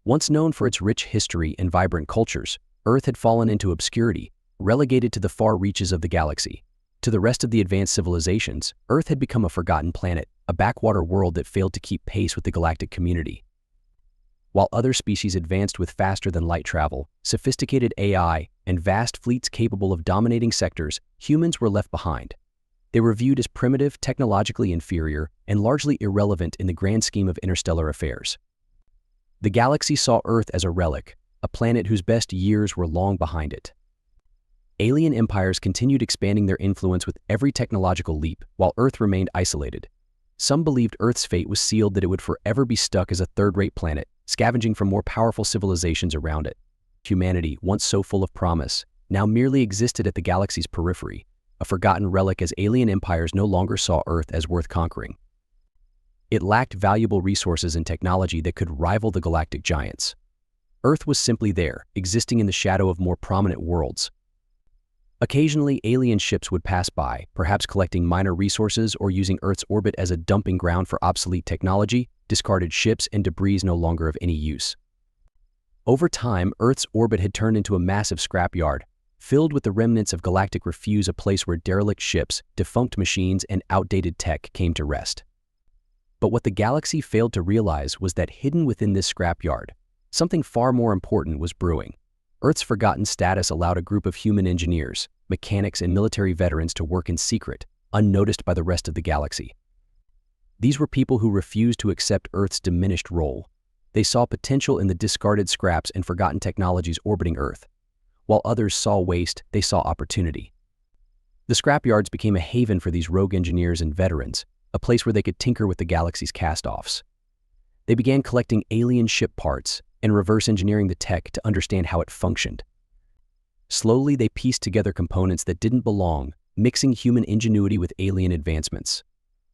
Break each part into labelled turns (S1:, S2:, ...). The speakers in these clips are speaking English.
S1: Once known for its rich history and vibrant cultures, Earth had fallen into obscurity, relegated to the far reaches of the galaxy. To the rest of the advanced civilizations, Earth had become a forgotten planet, a backwater world that failed to keep pace with the galactic community. While other species advanced with faster-than-light travel, sophisticated AI, and vast fleets capable of dominating sectors, humans were left behind. They were viewed as primitive, technologically inferior, and largely irrelevant in the grand scheme of interstellar affairs. The galaxy saw Earth as a relic, a planet whose best years were long behind it. Alien empires continued expanding their influence with every technological leap, while Earth remained isolated. Some believed Earth's fate was sealed, that it would forever be stuck as a third-rate planet, scavenging for more powerful civilizations around it. Humanity, once so full of promise, now merely existed at the galaxy's periphery, a forgotten relic as alien empires no longer saw Earth as worth conquering. It lacked valuable resources and technology that could rival the galactic giants. Earth was simply there, existing in the shadow of more prominent worlds. Occasionally, alien ships would pass by, perhaps collecting minor resources or using Earth's orbit as a dumping ground for obsolete technology, discarded ships, and debris no longer of any use. Over time, Earth's orbit had turned into a massive scrapyard, filled with the remnants of galactic refuse, a place where derelict ships, defunct machines, and outdated tech came to rest. But what the galaxy failed to realize was that hidden within this scrapyard, something far more important was brewing. Earth's forgotten status allowed a group of human engineers, mechanics, and military veterans to work in secret, unnoticed by the rest of the galaxy. These were people who refused to accept Earth's diminished role. They saw potential in the discarded scraps and forgotten technologies orbiting Earth. While others saw waste, they saw opportunity. The scrapyards became a haven for these rogue engineers and veterans, a place where they could tinker with the galaxy's cast-offs. They began collecting alien ship parts and reverse engineering the tech to understand how it functioned. Slowly, they pieced together components that didn't belong, mixing human ingenuity with alien advancements.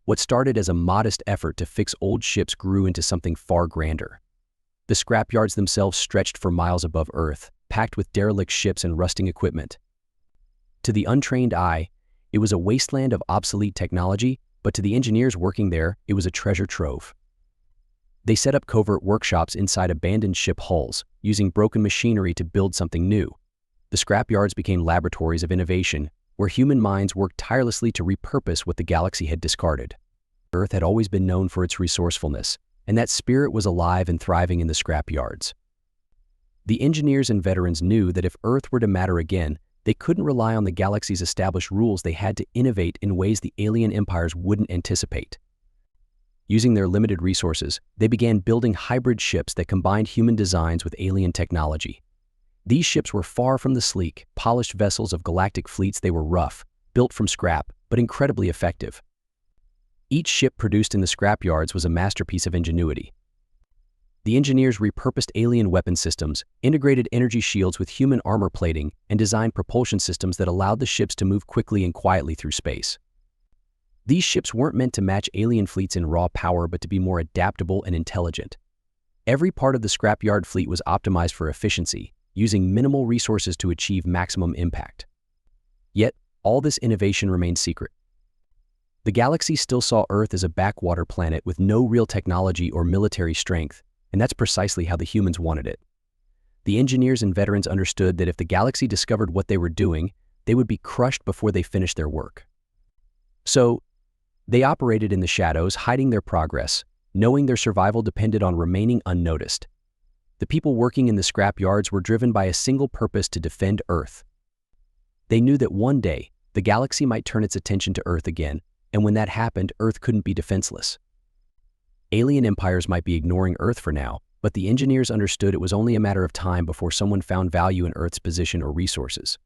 S1: What started as a modest effort to fix old ships grew into something far grander. The scrapyards themselves stretched for miles above Earth, packed with derelict ships and rusting equipment. To the untrained eye, it was a wasteland of obsolete technology, but to the engineers working there, it was a treasure trove. They set up covert workshops inside abandoned ship hulls, using broken machinery to build something new. The scrapyards became laboratories of innovation, where human minds worked tirelessly to repurpose what the galaxy had discarded. Earth had always been known for its resourcefulness, and that spirit was alive and thriving in the scrapyards. The engineers and veterans knew that if Earth were to matter again, they couldn't rely on the galaxy's established rules. They had to innovate in ways the alien empires wouldn't anticipate. Using their limited resources, they began building hybrid ships that combined human designs with alien technology. These ships were far from the sleek, polished vessels of galactic fleets. They were rough, built from scrap, but incredibly effective. Each ship produced in the scrapyards was a masterpiece of ingenuity. The engineers repurposed alien weapon systems, integrated energy shields with human armor plating, and designed propulsion systems that allowed the ships to move quickly and quietly through space. These ships weren't meant to match alien fleets in raw power, but to be more adaptable and intelligent. Every part of the scrapyard fleet was optimized for efficiency, using minimal resources to achieve maximum impact. Yet, all this innovation remained secret. The galaxy still saw Earth as a backwater planet with no real technology or military strength, and that's precisely how the humans wanted it. The engineers and veterans understood that if the galaxy discovered what they were doing, they would be crushed before they finished their work. So, they operated in the shadows, hiding their progress, knowing their survival depended on remaining unnoticed. The people working in the scrapyards were driven by a single purpose: to defend Earth. They knew that one day, the galaxy might turn its attention to Earth again, and when that happened, Earth couldn't be defenseless. Alien empires might be ignoring Earth for now, but the engineers understood it was only a matter of time before someone found value in Earth's position or resources.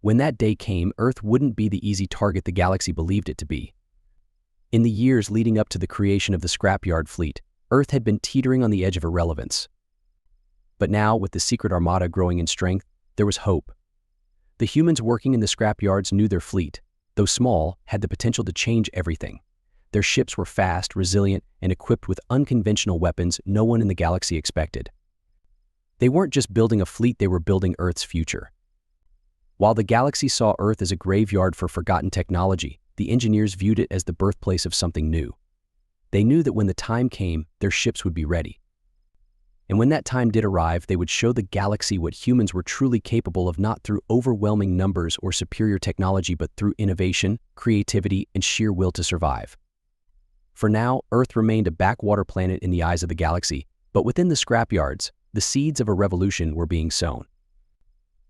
S1: When that day came, Earth wouldn't be the easy target the galaxy believed it to be. In the years leading up to the creation of the scrapyard fleet, Earth had been teetering on the edge of irrelevance. But now, with the secret Armada growing in strength, there was hope. The humans working in the scrapyards knew their fleet, though small, had the potential to change everything. Their ships were fast, resilient, and equipped with unconventional weapons no one in the galaxy expected. They weren't just building a fleet, they were building Earth's future. While the galaxy saw Earth as a graveyard for forgotten technology, the engineers viewed it as the birthplace of something new. They knew that when the time came, their ships would be ready. And when that time did arrive, they would show the galaxy what humans were truly capable of, not through overwhelming numbers or superior technology, but through innovation, creativity, and sheer will to survive. For now, Earth remained a backwater planet in the eyes of the galaxy, but within the scrapyards, the seeds of a revolution were being sown.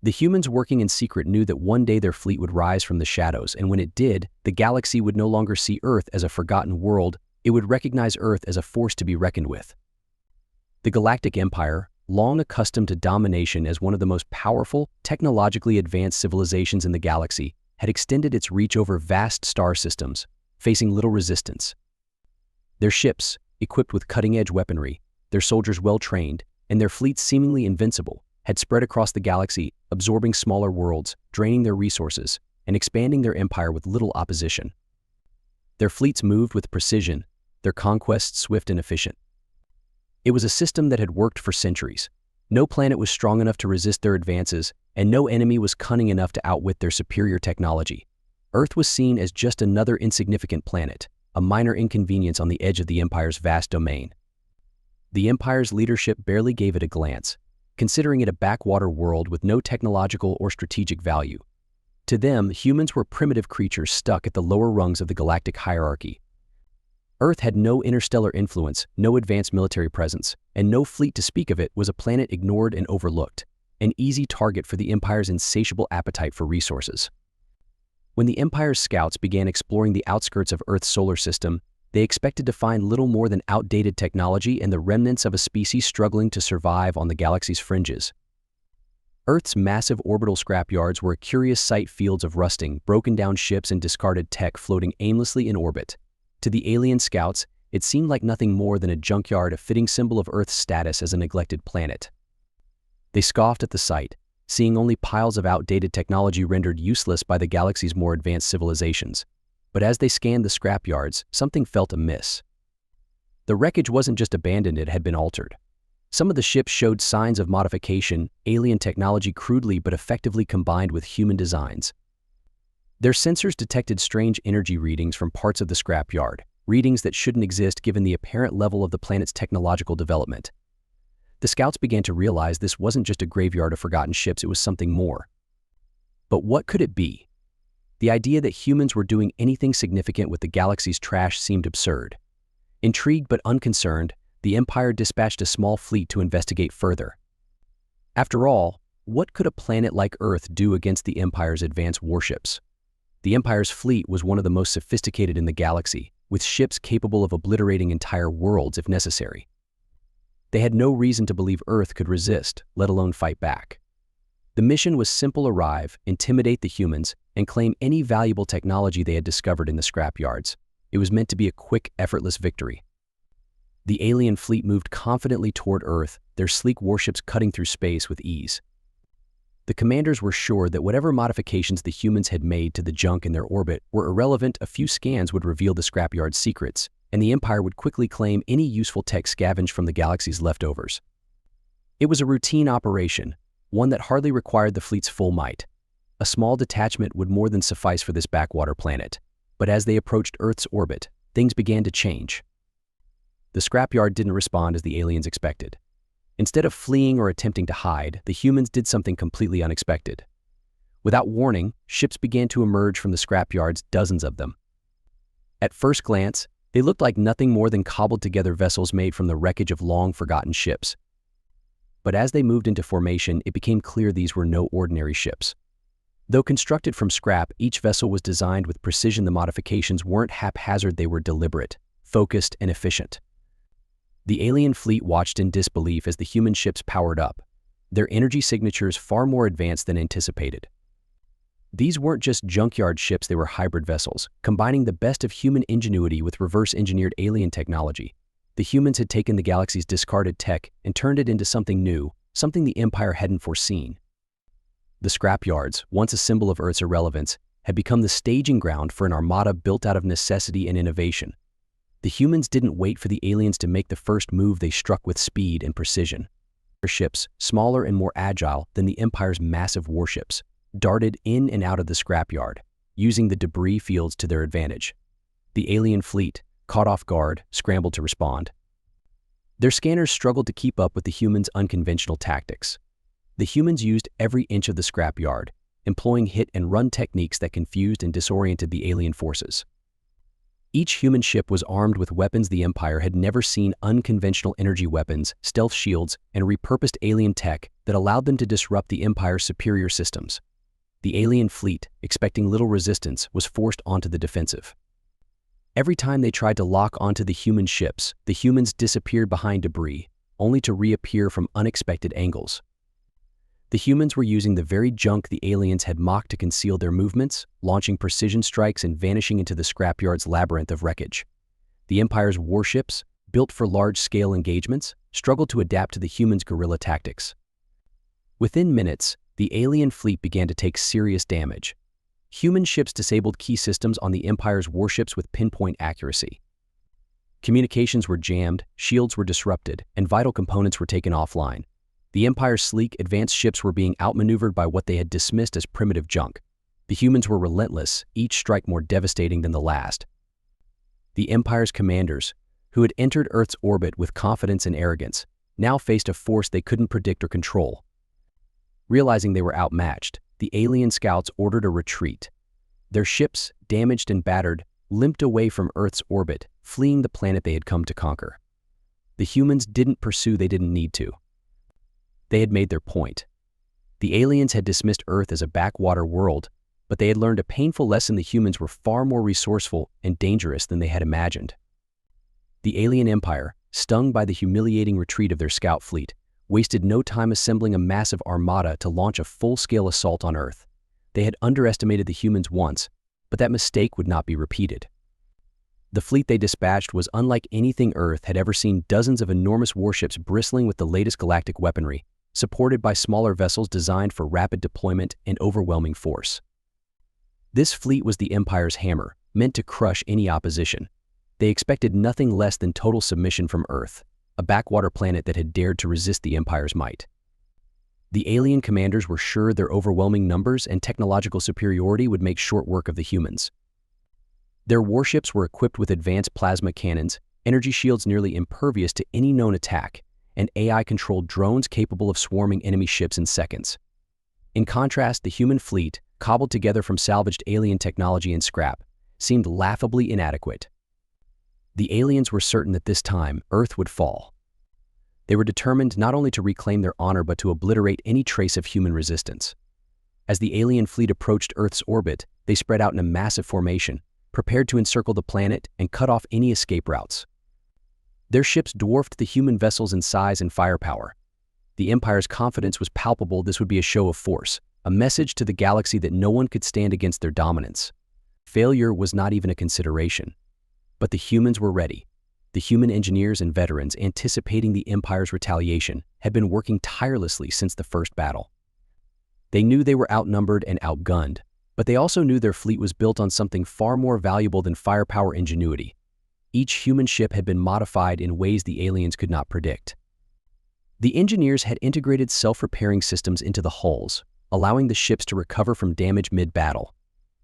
S1: The humans working in secret knew that one day their fleet would rise from the shadows, and when it did, the galaxy would no longer see Earth as a forgotten world, it would recognize Earth as a force to be reckoned with. The Galactic Empire, long accustomed to domination as one of the most powerful, technologically advanced civilizations in the galaxy, had extended its reach over vast star systems, facing little resistance. Their ships, equipped with cutting-edge weaponry, their soldiers well-trained, and their fleets seemingly invincible, had spread across the galaxy, absorbing smaller worlds, draining their resources, and expanding their empire with little opposition. Their fleets moved with precision, their conquests swift and efficient. It was a system that had worked for centuries. No planet was strong enough to resist their advances, and no enemy was cunning enough to outwit their superior technology. Earth was seen as just another insignificant planet, a minor inconvenience on the edge of the Empire's vast domain. The Empire's leadership barely gave it a glance, considering it a backwater world with no technological or strategic value. To them, humans were primitive creatures stuck at the lower rungs of the galactic hierarchy. Earth had no interstellar influence, no advanced military presence, and no fleet to speak of. It was a planet ignored and overlooked, an easy target for the Empire's insatiable appetite for resources. When the Empire's scouts began exploring the outskirts of Earth's solar system, they expected to find little more than outdated technology and the remnants of a species struggling to survive on the galaxy's fringes. Earth's massive orbital scrapyards were a curious sight, fields of rusting, broken-down ships and discarded tech floating aimlessly in orbit. To the alien scouts, it seemed like nothing more than a junkyard, a fitting symbol of Earth's status as a neglected planet. They scoffed at the sight, seeing only piles of outdated technology rendered useless by the galaxy's more advanced civilizations. But as they scanned the scrapyards, something felt amiss. The wreckage wasn't just abandoned, it had been altered. Some of the ships showed signs of modification, alien technology crudely but effectively combined with human designs. Their sensors detected strange energy readings from parts of the scrapyard, readings that shouldn't exist given the apparent level of the planet's technological development. The scouts began to realize this wasn't just a graveyard of forgotten ships, it was something more. But what could it be? The idea that humans were doing anything significant with the galaxy's trash seemed absurd. Intrigued but unconcerned, the Empire dispatched a small fleet to investigate further. After all, what could a planet like Earth do against the Empire's advanced warships? The Empire's fleet was one of the most sophisticated in the galaxy, with ships capable of obliterating entire worlds if necessary. They had no reason to believe Earth could resist, let alone fight back. The mission was simple: arrive, intimidate the humans, and claim any valuable technology they had discovered in the scrapyards. It was meant to be a quick, effortless victory. The alien fleet moved confidently toward Earth, their sleek warships cutting through space with ease. The commanders were sure that whatever modifications the humans had made to the junk in their orbit were irrelevant. A few scans would reveal the scrapyard's secrets, and the Empire would quickly claim any useful tech scavenged from the galaxy's leftovers. It was a routine operation, one that hardly required the fleet's full might. A small detachment would more than suffice for this backwater planet. But as they approached Earth's orbit, things began to change. The scrapyard didn't respond as the aliens expected. Instead of fleeing or attempting to hide, the humans did something completely unexpected. Without warning, ships began to emerge from the scrapyards, dozens of them. At first glance, they looked like nothing more than cobbled-together vessels made from the wreckage of long-forgotten ships. But as they moved into formation, it became clear these were no ordinary ships. Though constructed from scrap, each vessel was designed with precision. The modifications weren't haphazard, they were deliberate, focused, and efficient. The alien fleet watched in disbelief as the human ships powered up, their energy signatures far more advanced than anticipated. These weren't just junkyard ships, they were hybrid vessels, combining the best of human ingenuity with reverse-engineered alien technology. The humans had taken the galaxy's discarded tech and turned it into something new, something the Empire hadn't foreseen. The scrapyards, once a symbol of Earth's irrelevance, had become the staging ground for an armada built out of necessity and innovation. The humans didn't wait for the aliens to make the first move, they struck with speed and precision. Their ships, smaller and more agile than the Empire's massive warships, darted in and out of the scrapyard, using the debris fields to their advantage. The alien fleet, caught off guard, scrambled to respond. Their scanners struggled to keep up with the humans' unconventional tactics. The humans used every inch of the scrapyard, employing hit-and-run techniques that confused and disoriented the alien forces. Each human ship was armed with weapons the Empire had never seen: unconventional energy weapons, stealth shields, and repurposed alien tech that allowed them to disrupt the Empire's superior systems. The alien fleet, expecting little resistance, was forced onto the defensive. Every time they tried to lock onto the human ships, the humans disappeared behind debris, only to reappear from unexpected angles. The humans were using the very junk the aliens had mocked to conceal their movements, launching precision strikes and vanishing into the scrapyard's labyrinth of wreckage. The Empire's warships, built for large-scale engagements, struggled to adapt to the humans' guerrilla tactics. Within minutes, the alien fleet began to take serious damage. Human ships disabled key systems on the Empire's warships with pinpoint accuracy. Communications were jammed, shields were disrupted, and vital components were taken offline. The Empire's sleek, advanced ships were being outmaneuvered by what they had dismissed as primitive junk. The humans were relentless, each strike more devastating than the last. The Empire's commanders, who had entered Earth's orbit with confidence and arrogance, now faced a force they couldn't predict or control. Realizing they were outmatched, the alien scouts ordered a retreat. Their ships, damaged and battered, limped away from Earth's orbit, fleeing the planet they had come to conquer. The humans didn't pursue; they didn't need to. They had made their point. The aliens had dismissed Earth as a backwater world, but they had learned a painful lesson: the humans were far more resourceful and dangerous than they had imagined. The alien empire, stung by the humiliating retreat of their scout fleet, wasted no time assembling a massive armada to launch a full-scale assault on Earth. They had underestimated the humans once, but that mistake would not be repeated. The fleet they dispatched was unlike anything Earth had ever seen: dozens of enormous warships bristling with the latest galactic weaponry, supported by smaller vessels designed for rapid deployment and overwhelming force. This fleet was the Empire's hammer, meant to crush any opposition. They expected nothing less than total submission from Earth, a backwater planet that had dared to resist the Empire's might. The alien commanders were sure their overwhelming numbers and technological superiority would make short work of the humans. Their warships were equipped with advanced plasma cannons, energy shields nearly impervious to any known attack, and AI-controlled drones capable of swarming enemy ships in seconds. In contrast, the human fleet, cobbled together from salvaged alien technology and scrap, seemed laughably inadequate. The aliens were certain that this time, Earth would fall. They were determined not only to reclaim their honor but to obliterate any trace of human resistance. As the alien fleet approached Earth's orbit, they spread out in a massive formation, prepared to encircle the planet and cut off any escape routes. Their ships dwarfed the human vessels in size and firepower. The Empire's confidence was palpable. This would be a show of force, a message to the galaxy that no one could stand against their dominance. Failure was not even a consideration. But the humans were ready. The human engineers and veterans, anticipating the Empire's retaliation, had been working tirelessly since the first battle. They knew they were outnumbered and outgunned, but they also knew their fleet was built on something far more valuable than firepower: ingenuity. Each human ship had been modified in ways the aliens could not predict. The engineers had integrated self-repairing systems into the hulls, allowing the ships to recover from damage mid-battle.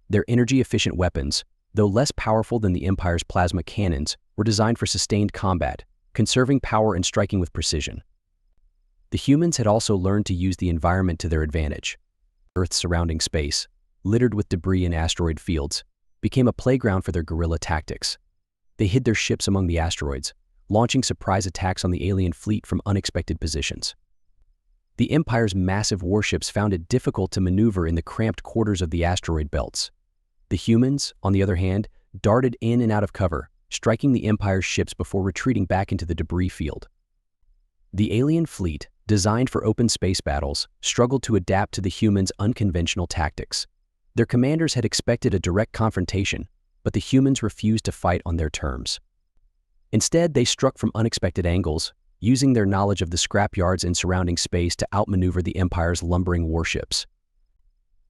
S1: Their energy-efficient weapons, though less powerful than the Empire's plasma cannons, were designed for sustained combat, conserving power and striking with precision. The humans had also learned to use the environment to their advantage. Earth's surrounding space, littered with debris and asteroid fields, became a playground for their guerrilla tactics. They hid their ships among the asteroids, launching surprise attacks on the alien fleet from unexpected positions. The Empire's massive warships found it difficult to maneuver in the cramped quarters of the asteroid belts. The humans, on the other hand, darted in and out of cover, striking the Empire's ships before retreating back into the debris field. The alien fleet, designed for open space battles, struggled to adapt to the humans' unconventional tactics. Their commanders had expected a direct confrontation, but the humans refused to fight on their terms. Instead, they struck from unexpected angles, using their knowledge of the scrapyards and surrounding space to outmaneuver the Empire's lumbering warships.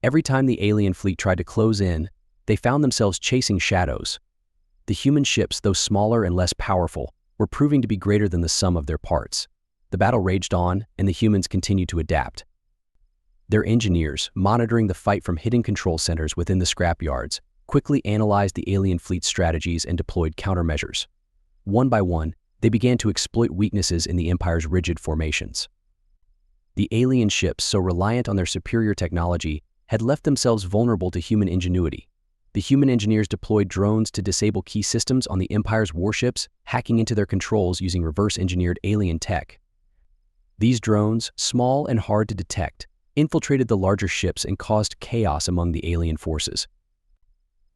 S1: Every time the alien fleet tried to close in, they found themselves chasing shadows. The human ships, though smaller and less powerful, were proving to be greater than the sum of their parts. The battle raged on, and the humans continued to adapt. Their engineers, monitoring the fight from hidden control centers within the scrapyards, quickly analyzed the alien fleet's strategies and deployed countermeasures. One by one, They began to exploit weaknesses in the Empire's rigid formations. The alien ships, so reliant on their superior technology, had left themselves vulnerable to human ingenuity. The human engineers deployed drones to disable key systems on the Empire's warships, hacking into their controls using reverse-engineered alien tech. These drones, small and hard to detect, infiltrated the larger ships and caused chaos among the alien forces.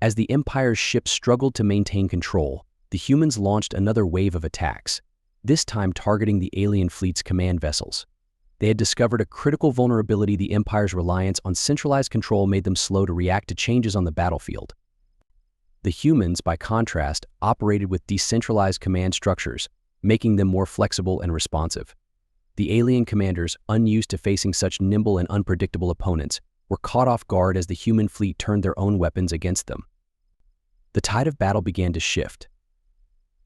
S1: As the Empire's ships struggled to maintain control, the humans launched another wave of attacks, this time targeting the alien fleet's command vessels. They had discovered a critical vulnerability. The Empire's reliance on centralized control made them slow to react to changes on the battlefield. The humans, by contrast, operated with decentralized command structures, making them more flexible and responsive. The alien commanders, unused to facing such nimble and unpredictable opponents, were caught off guard as the human fleet turned their own weapons against them. The tide of battle began to shift.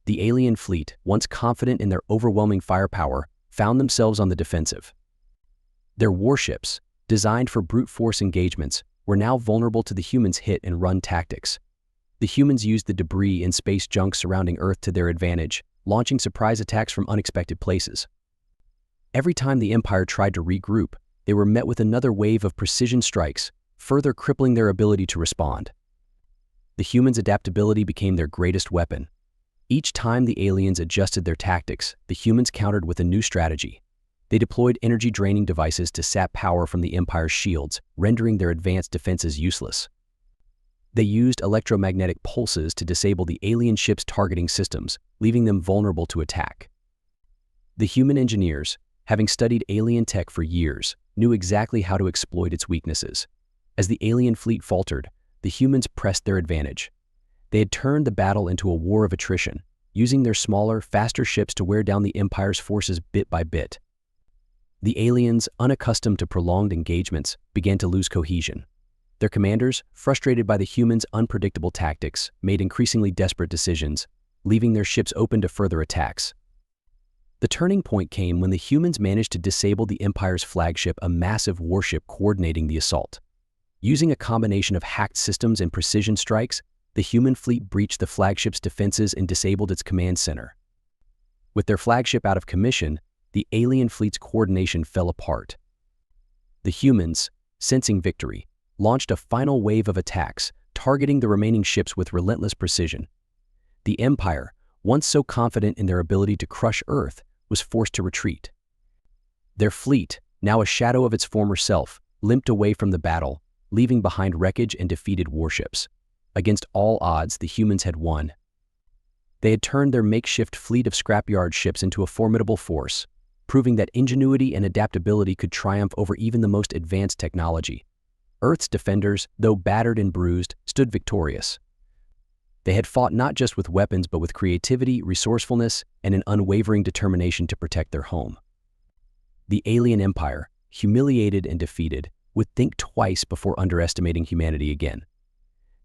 S1: The alien fleet, once confident in their overwhelming firepower, found themselves on the defensive. Their warships, designed for brute force engagements, were now vulnerable to the humans' hit-and-run tactics. The humans used the debris and space junk surrounding Earth to their advantage, launching surprise attacks from unexpected places. Every time the Empire tried to regroup, they were met with another wave of precision strikes, further crippling their ability to respond. The humans' adaptability became their greatest weapon. Each time the aliens adjusted their tactics, the humans countered with a new strategy. They deployed energy-draining devices to sap power from the Empire's shields, rendering their advanced defenses useless. They used electromagnetic pulses to disable the alien ships' targeting systems, leaving them vulnerable to attack. The human engineers, having studied alien tech for years, knew exactly how to exploit its weaknesses. As the alien fleet faltered, the humans pressed their advantage. They had turned the battle into a war of attrition, using their smaller, faster ships to wear down the Empire's forces bit by bit. The aliens, unaccustomed to prolonged engagements, began to lose cohesion. Their commanders, frustrated by the humans' unpredictable tactics, made increasingly desperate decisions, leaving their ships open to further attacks. The turning point came when the humans managed to disable the Empire's flagship, a massive warship coordinating the assault. Using a combination of hacked systems and precision strikes, the human fleet breached the flagship's defenses and disabled its command center. With their flagship out of commission, the alien fleet's coordination fell apart. The humans, sensing victory, launched a final wave of attacks, targeting the remaining ships with relentless precision. The Empire, once so confident in their ability to crush Earth, was forced to retreat. Their fleet, now a shadow of its former self, limped away from the battle, leaving behind wreckage and defeated warships. Against all odds, the humans had won. They had turned their makeshift fleet of scrapyard ships into a formidable force, proving that ingenuity and adaptability could triumph over even the most advanced technology. Earth's defenders, though battered and bruised, stood victorious. They had fought not just with weapons but with creativity, resourcefulness, and an unwavering determination to protect their home. The alien empire, humiliated and defeated, would think twice before underestimating humanity again.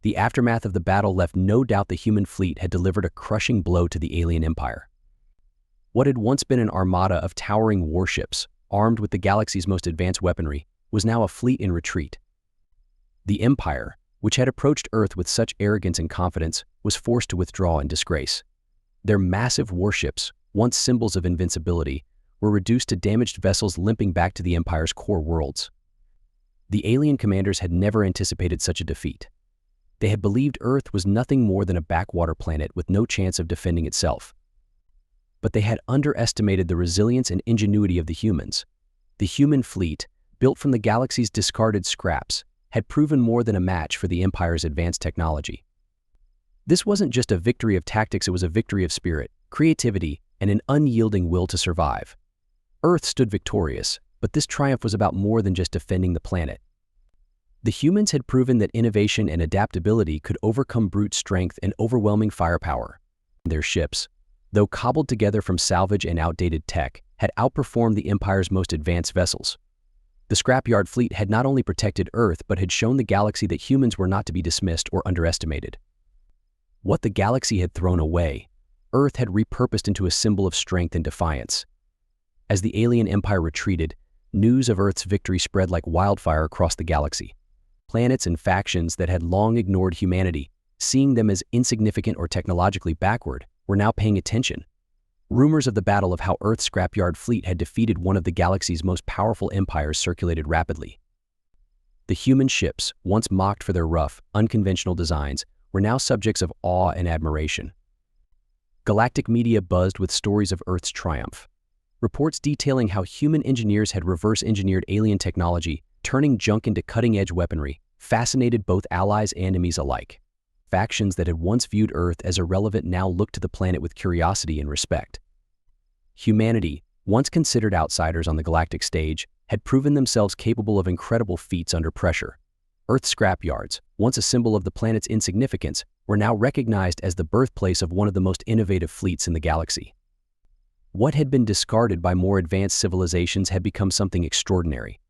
S1: The aftermath of the battle left no doubt the human fleet had delivered a crushing blow to the alien empire. What had once been an armada of towering warships, armed with the galaxy's most advanced weaponry, was now a fleet in retreat. The Empire, which had approached Earth with such arrogance and confidence, was forced to withdraw in disgrace. Their massive warships, once symbols of invincibility, were reduced to damaged vessels limping back to the Empire's core worlds. The alien commanders had never anticipated such a defeat. They had believed Earth was nothing more than a backwater planet with no chance of defending itself. But they had underestimated the resilience and ingenuity of the humans. The human fleet, built from the galaxy's discarded scraps, had proven more than a match for the Empire's advanced technology. This wasn't just a victory of tactics, it was a victory of spirit, creativity, and an unyielding will to survive. Earth stood victorious, but this triumph was about more than just defending the planet. The humans had proven that innovation and adaptability could overcome brute strength and overwhelming firepower. Their ships, though cobbled together from salvage and outdated tech, had outperformed the Empire's most advanced vessels. The scrapyard fleet had not only protected Earth but had shown the galaxy that humans were not to be dismissed or underestimated. What the galaxy had thrown away, Earth had repurposed into a symbol of strength and defiance. As the alien empire retreated, news of Earth's victory spread like wildfire across the galaxy. Planets and factions that had long ignored humanity, seeing them as insignificant or technologically backward, were now paying attention. Rumors of the battle of how Earth's scrapyard fleet had defeated one of the galaxy's most powerful empires circulated rapidly. The human ships, once mocked for their rough, unconventional designs, were now subjects of awe and admiration. Galactic media buzzed with stories of Earth's triumph. Reports detailing how human engineers had reverse-engineered alien technology, turning junk into cutting-edge weaponry, fascinated both allies and enemies alike. Factions that had once viewed Earth as irrelevant now looked to the planet with curiosity and respect. Humanity, once considered outsiders on the galactic stage, had proven themselves capable of incredible feats under pressure. Earth's scrapyards, once a symbol of the planet's insignificance, were now recognized as the birthplace of one of the most innovative fleets in the galaxy. What had been discarded by more advanced civilizations had become something extraordinary.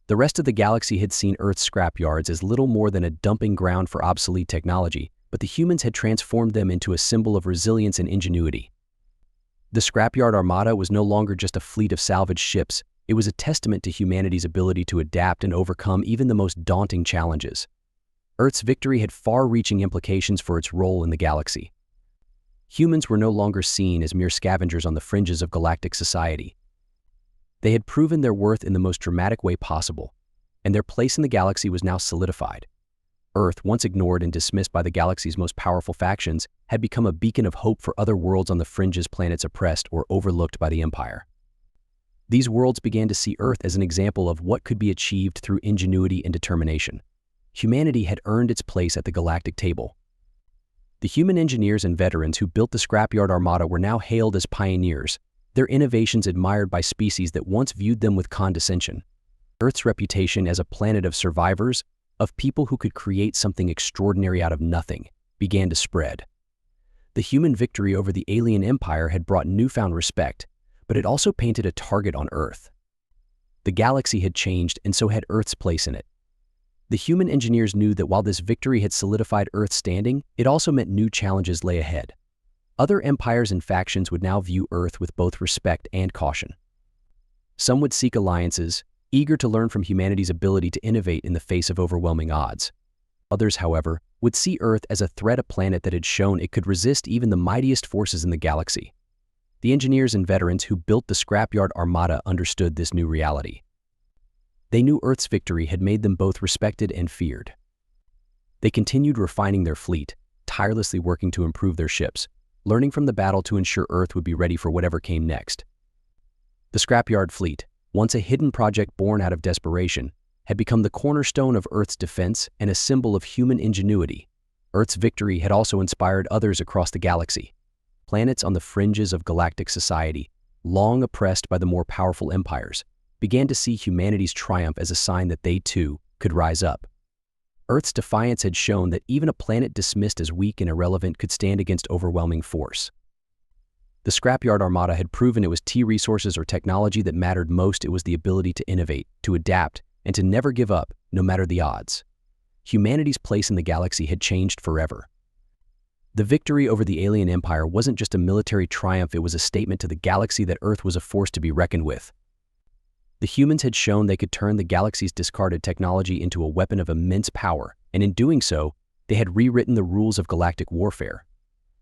S1: The rest of the galaxy had seen Earth's scrapyards as little more than a dumping ground for obsolete technology, but the humans had transformed them into a symbol of resilience and ingenuity. The scrapyard Armada was no longer just a fleet of salvaged ships. It was a testament to humanity's ability to adapt and overcome even the most daunting challenges. Earth's victory had far-reaching implications for its role in the galaxy. Humans were no longer seen as mere scavengers on the fringes of galactic society. They had proven their worth in the most dramatic way possible, and their place in the galaxy was now solidified. Earth, once ignored and dismissed by the galaxy's most powerful factions, had become a beacon of hope for other worlds on the fringes planets oppressed or overlooked by the Empire. These worlds began to see Earth as an example of what could be achieved through ingenuity and determination. Humanity had earned its place at the galactic table. The human engineers and veterans who built the scrapyard Armada were now hailed as pioneers, their innovations admired by species that once viewed them with condescension. Earth's reputation as a planet of survivors, of people who could create something extraordinary out of nothing, began to spread. The human victory over the alien empire had brought newfound respect, but it also painted a target on Earth. The galaxy had changed, and so had Earth's place in it. The human engineers knew that while this victory had solidified Earth's standing, it also meant new challenges lay ahead. Other empires and factions would now view Earth with both respect and caution. Some would seek alliances, eager to learn from humanity's ability to innovate in the face of overwhelming odds. Others, however, would see Earth as a threat, a planet that had shown it could resist even the mightiest forces in the galaxy. The engineers and veterans who built the scrapyard Armada understood this new reality. They knew Earth's victory had made them both respected and feared. They continued refining their fleet, tirelessly working to improve their ships, learning from the battle to ensure Earth would be ready for whatever came next. The scrapyard fleet, once a hidden project born out of desperation, had become the cornerstone of Earth's defense and a symbol of human ingenuity. Earth's victory had also inspired others across the galaxy. Planets on the fringes of galactic society, long oppressed by the more powerful empires, began to see humanity's triumph as a sign that they, too, could rise up. Earth's defiance had shown that even a planet dismissed as weak and irrelevant could stand against overwhelming force. The scrapyard Armada had proven it was resources or technology that mattered most. It was the ability to innovate, to adapt, and to never give up, no matter the odds. Humanity's place in the galaxy had changed forever. The victory over the alien empire wasn't just a military triumph, it was a statement to the galaxy that Earth was a force to be reckoned with. The humans had shown they could turn the galaxy's discarded technology into a weapon of immense power, and in doing so, they had rewritten the rules of galactic warfare.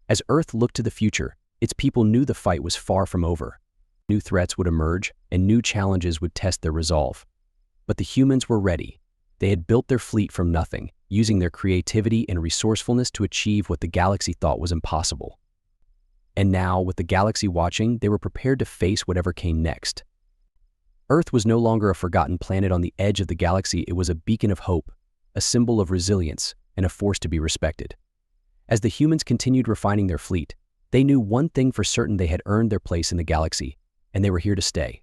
S1: As Earth looked to the future, its people knew the fight was far from over. New threats would emerge, and new challenges would test their resolve. But the humans were ready. They had built their fleet from nothing, using their creativity and resourcefulness to achieve what the galaxy thought was impossible. And now, with the galaxy watching, they were prepared to face whatever came next. Earth was no longer a forgotten planet on the edge of the galaxy. It was a beacon of hope, a symbol of resilience, and a force to be respected. As the humans continued refining their fleet, they knew one thing for certain: they had earned their place in the galaxy, and they were here to stay.